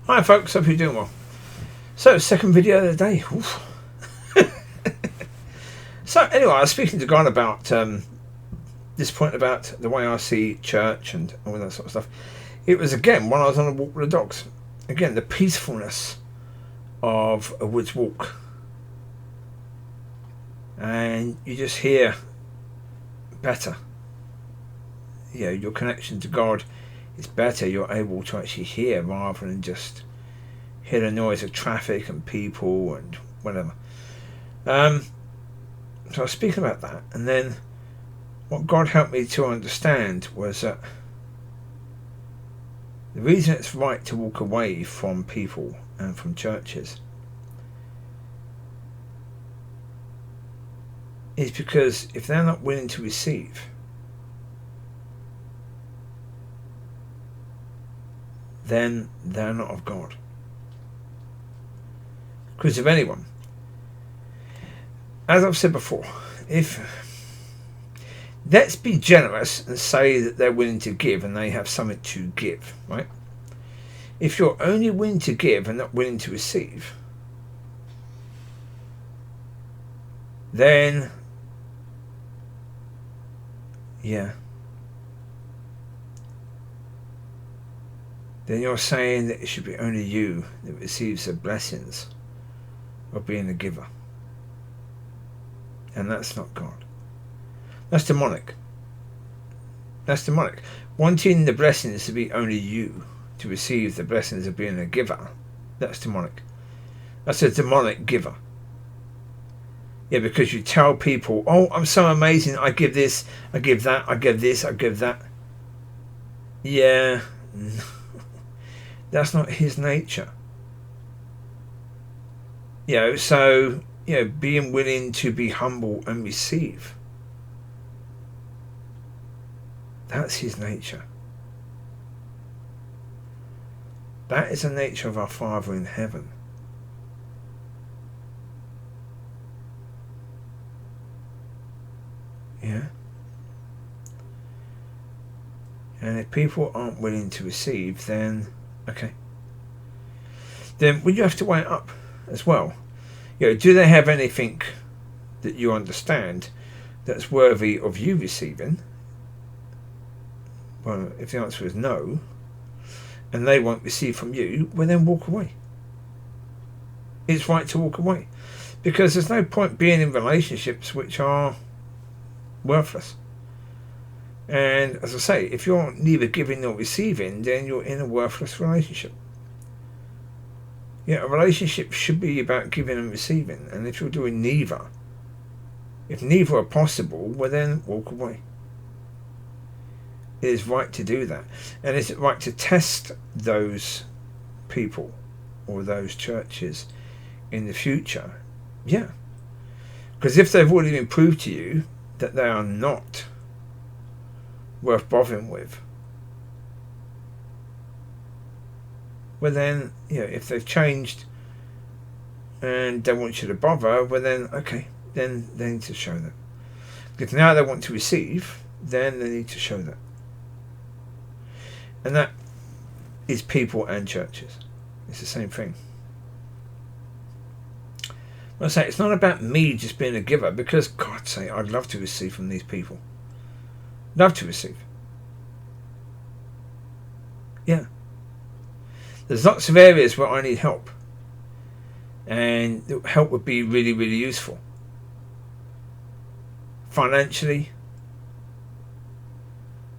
Hi folks, hope you're doing well. So, second video of the day. So anyway, I was speaking to God about this point about the way I see church and all that sort of stuff. It was again when I was on a walk with the dogs. Again, the peacefulness of a woods walk. And you just hear better. You know, your connection to God is better. You're able to actually hear rather than just hear the noise of traffic and people and whatever. So I was speaking about that, and then what God helped me to understand was that the reason it's right to walk away from people and from churches is because if they're not willing to receive, then they're not of God. Because of anyone, as I've said before, if let's be generous and say that they're willing to give and they have something to give, right? If you're only willing to give and not willing to receive, then then you're saying that it should be only you that receives the blessings of being a giver. And that's not God. That's demonic. That's demonic. Wanting the blessings to be only you to receive the blessings of being a giver, that's demonic. That's a demonic giver. Yeah, because you tell people, oh, I'm so amazing, I give this, I give that, I give this, I give that. Yeah, that's not his nature. You know, so, you know, being willing to be humble and receive, that's his nature. That is the nature of our Father in heaven. Yeah. And if people aren't willing to receive, then okay. Then would you have to weigh it up as well? You know, do they have anything that you understand that's worthy of you receiving? Well, if the answer is no, and they won't receive from you, well then walk away. It's right to walk away. Because there's no point being in relationships which are worthless. And as I say, if you're neither giving nor receiving, then you're in a worthless relationship. Yeah, a relationship should be about giving and receiving. And if you're doing neither, if neither are possible, well then walk away. It is right to do that. And is it right to test those people or those churches in the future? Yeah. Because if they've already been proved to you that they are not worth bothering with, well then, you know, if they've changed and don't want you to bother, well then, okay, then they need to show that. If now they want to receive, then they need to show that. And that is people and churches. It's the same thing. I say it's not about me just being a giver, because God's sake, I'd love to receive from these people. Love to receive. Yeah. There's lots of areas where I need help, and help would be really, really useful. Financially,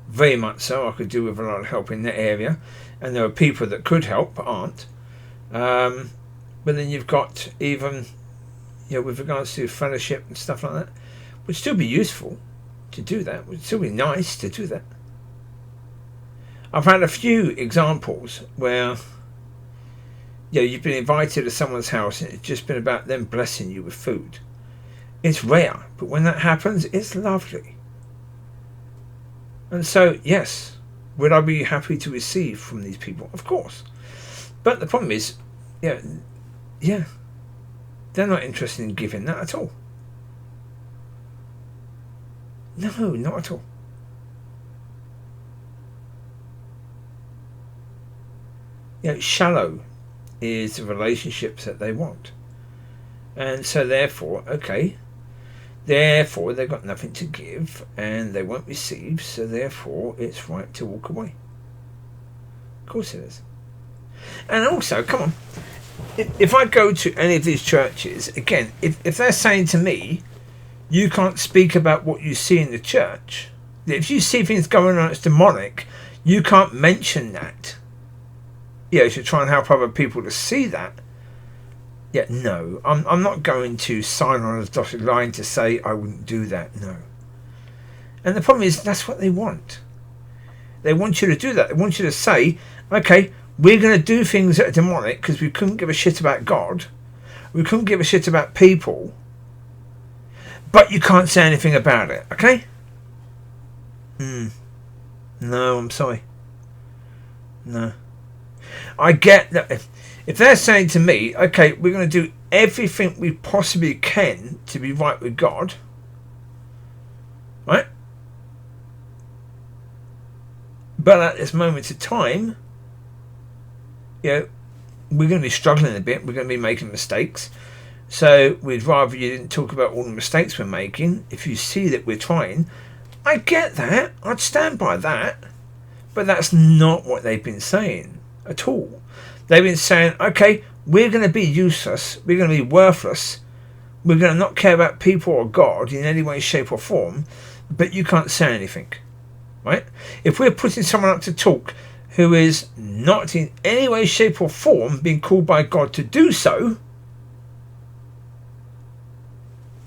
very much so. I could do with a lot of help in that area, and there are people that could help but aren't. But then you've got even, you know, with regards to fellowship and stuff like that, would still be useful to do that. Would still be nice to do that. I've had a few examples where, you know, you've been invited to someone's house and it's just been about them blessing you with food. It's rare, but when that happens, it's lovely. And so, yes, would I be happy to receive from these people? Of course. But the problem is, yeah, they're not interested in giving that at all. No, not at all. You know, shallow is the relationships that they want. And so therefore, therefore they've got nothing to give and they won't receive, so therefore it's right to walk away. Of course it is. And also, come on, if I go to any of these churches, again, if they're saying to me, you can't speak about what you see in the church, if you see things going on that's demonic, you can't mention that. Yeah, you should try and help other people to see that. Yeah, no, I'm not going to sign on a dotted line to say I wouldn't do that, no. And the problem is, that's what they want. They want you to do that. They want you to say, okay, we're going to do things that are demonic because we couldn't give a shit about God. We couldn't give a shit about people. But you can't say anything about it, okay? No, I'm sorry. No. I get that if they're saying to me, okay, we're going to do everything we possibly can to be right with God, right? But at this moment of time, we're going to be struggling a bit. We're going to be making mistakes. So we'd rather you didn't talk about all the mistakes we're making. If you see that we're trying, I get that. I'd stand by that. But that's not what they've been saying at all. They've been saying, okay, we're going to be useless. We're going to be worthless. We're going to not care about people or God in any way, shape or form. But you can't say anything. Right? If we're putting someone up to talk who is not in any way, shape or form being called by God to do so,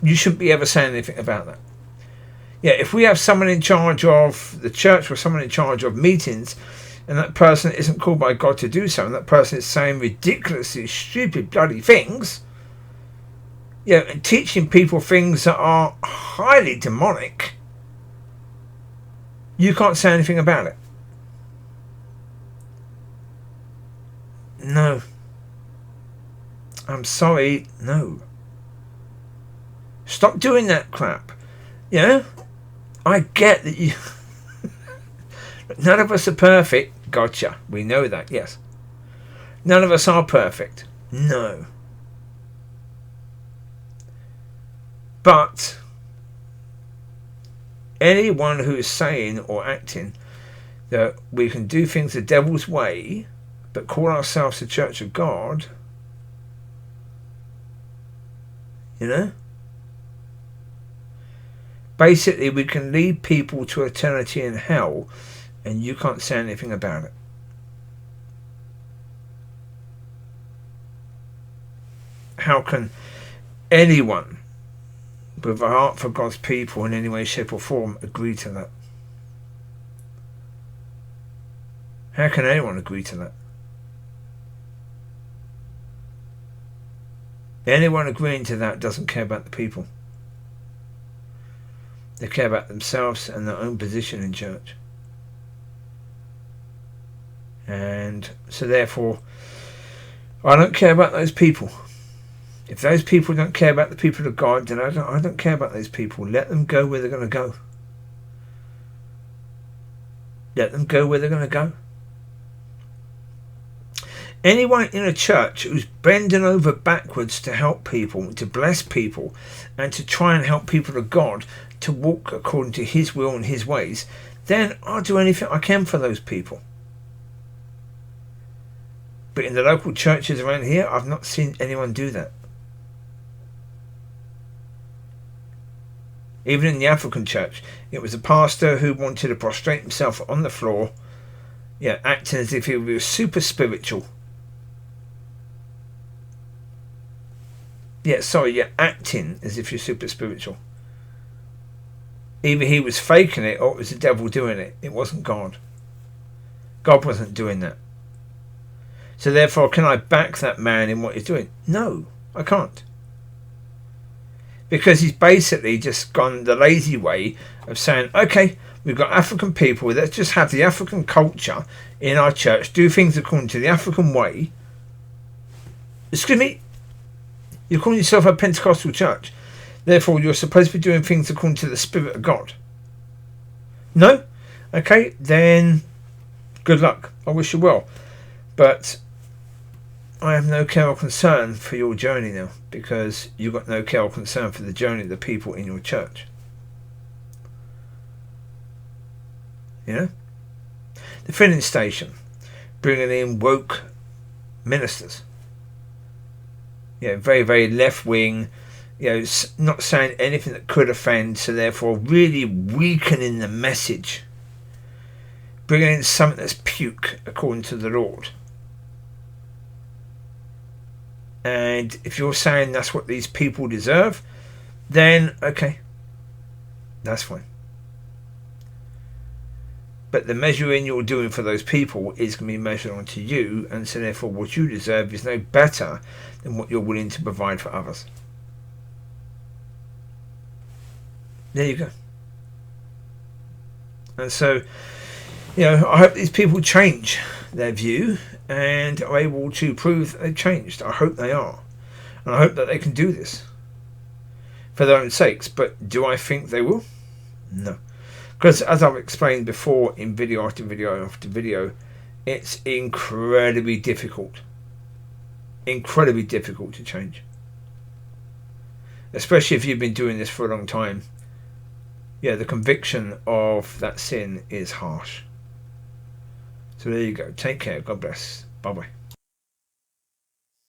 you shouldn't be ever saying anything about that. Yeah, if we have someone in charge of the church or someone in charge of meetings and that person isn't called by God to do so and that person is saying ridiculously stupid bloody things, and teaching people things that are highly demonic, you can't say anything about it. No. I'm sorry, no. Stop doing that crap. I get that you... None of us are perfect. Gotcha. We know that, yes. None of us are perfect. No. But anyone who is saying or acting that we can do things the devil's way but call ourselves the Church of God, basically we can lead people to eternity in hell and you can't say anything about it. How can anyone with a heart for God's people in any way, shape or form agree to that? How can anyone agree to that? Anyone agreeing to that doesn't care about the people. They care about themselves and their own position in church. And so therefore, I don't care about those people. If those people don't care about the people of God, then I don't care about those people. Let them go where they're going to go. Let them go where they're going to go. Anyone in a church who's bending over backwards to help people, to bless people, and to try and help people of God to walk according to His will and His ways, then I'll do anything I can for those people. But in the local churches around here, I've not seen anyone do that. Even in the African church, it was a pastor who wanted to prostrate himself on the floor, acting as if he was super spiritual. Acting as if you're super spiritual. Either he was faking it or it was the devil doing it. It wasn't God. God wasn't doing that. So therefore, can I back that man in what he's doing? No, I can't. Because he's basically just gone the lazy way of saying, okay, we've got African people, let's just have the African culture in our church, do things according to the African way. Excuse me? You're calling yourself a Pentecostal church. Therefore, you're supposed to be doing things according to the Spirit of God. No? Okay, then good luck. I wish you well. But I have no care or concern for your journey now, because you've got no care or concern for the journey of the people in your church. You know? The filling station, bringing in woke ministers. Very, very left-wing, not saying anything that could offend, so therefore really weakening the message. Bringing in something that's puke, according to the Lord. And if you're saying that's what these people deserve, then okay, that's fine. But the measuring you're doing for those people is going to be measured onto you, and so therefore what you deserve is no better than what you're willing to provide for others. There you go. And so, I hope these people change their view and are able to prove that they've changed. I hope they are. And I hope that they can do this for their own sakes. But do I think they will? No. Because as I've explained before in video after video after video, it's incredibly difficult. Incredibly difficult to change. Especially if you've been doing this for a long time. The conviction of that sin is harsh. So there you go. Take care. God bless. Bye-bye.